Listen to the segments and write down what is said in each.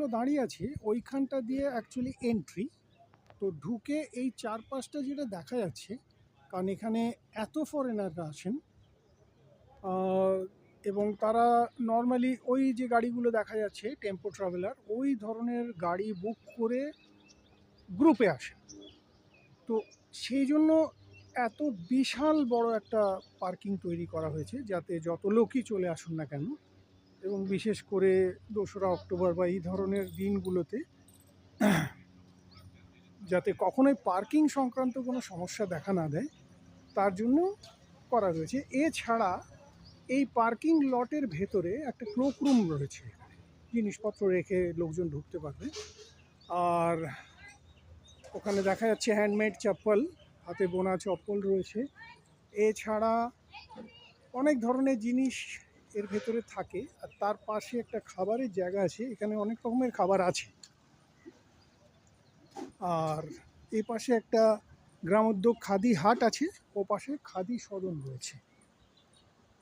আমরা দাঁড়িয়ে আছি ওইখানটা দিয়ে অ্যাকচুয়ালি এন্ট্রি। তো ঢুকে এই চারপাশটা যেটা দেখা যাচ্ছে, কারণ এখানে এত ফরেনাররা আসেন এবং তারা নর্মালি ওই যে গাড়িগুলো দেখা যাচ্ছে টেম্পো ট্রাভেলার, ওই ধরনের গাড়ি বুক করে গ্রুপে আসে। তো সেই জন্য এত বিশাল বড় একটা পার্কিং তৈরি করা হয়েছে যাতে যত লোকই চলে আসুন না কেন, এবং বিশেষ করে 2রা অক্টোবর বা এই ধরনের দিনগুলোতে যাতে কখনোই পার্কিং সংক্রান্ত কোনো সমস্যা দেখা না দেয়, তার জন্য করা রয়েছে। এছাড়া এই পার্কিং লটের ভেতরে একটা ক্লোক রুম রয়েছে, জিনিসপত্র রেখে লোকজন ঢুকতে পারবে। আর ওখানে দেখা যাচ্ছে হ্যান্ডমেড চপ্পল, হাতে বোনা চপ্পল রয়েছে। এছাড়া অনেক ধরনের জিনিস এর ভেতরে থাকে। আর তার পাশে একটা খাবারের জায়গা আছে, এখানে অনেক রকমের খাবার আছে। আর এই পাশে একটা গ্রামোদ্যোগ খাদি হাট আছে, ও পাশে খাদি সদন রয়েছে।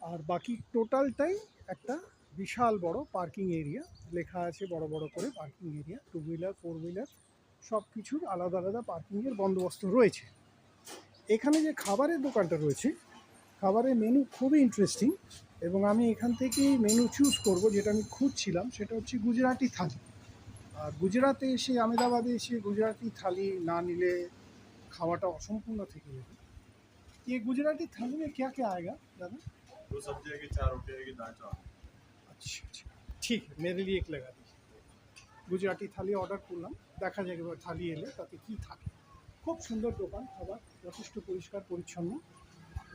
আর বাকি টোটালটাই একটা বিশাল বড় পার্কিং এরিয়া, লেখা আছে বড় বড় করে পার্কিং এরিয়া। 2 হুইলার 4 হুইলার সব কিছুর আলাদা আলাদা পার্কিংয়ের বন্দোবস্ত রয়েছে। এখানে যে খাবারের দোকানটা রয়েছে, খাবারের মেনু খুবই ইন্টারেস্টিং, এবং আমি এখান থেকেই মেনু চুজ করব। যেটা আমি খুঁজছিলাম সেটা হচ্ছে গুজরাটি থালি। আর গুজরাতে এসে, আহমেদাবাদে এসে গুজরাটি থালি না নিলে খাওয়াটা অসম্পূর্ণ থেকে যাবে। ये गुजराती थाली में क्या क्या आएगा दादा? 2 सब्जी आएगी, 4 रोटी आएगी, दाल चावल। अच्छा अच्छा, ठीक है, मेरे लिए एक लगा दीजिए। গুজরাটি থালি অর্ডার করলাম, দেখা যাক এবার থালি এলে তাতে কী থাকে। খুব সুন্দর দোকান, খাবার যথেষ্ট পরিষ্কার পরিচ্ছন্ন,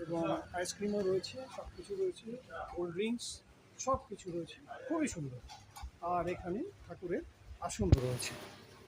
এবং আইসক্রিমও রয়েছে, সব কিছু রয়েছে, কোল্ড ড্রিঙ্কস সব কিছু রয়েছে, খুবই সুন্দর। আর এখানে ঠাকুরের আসন রয়েছে।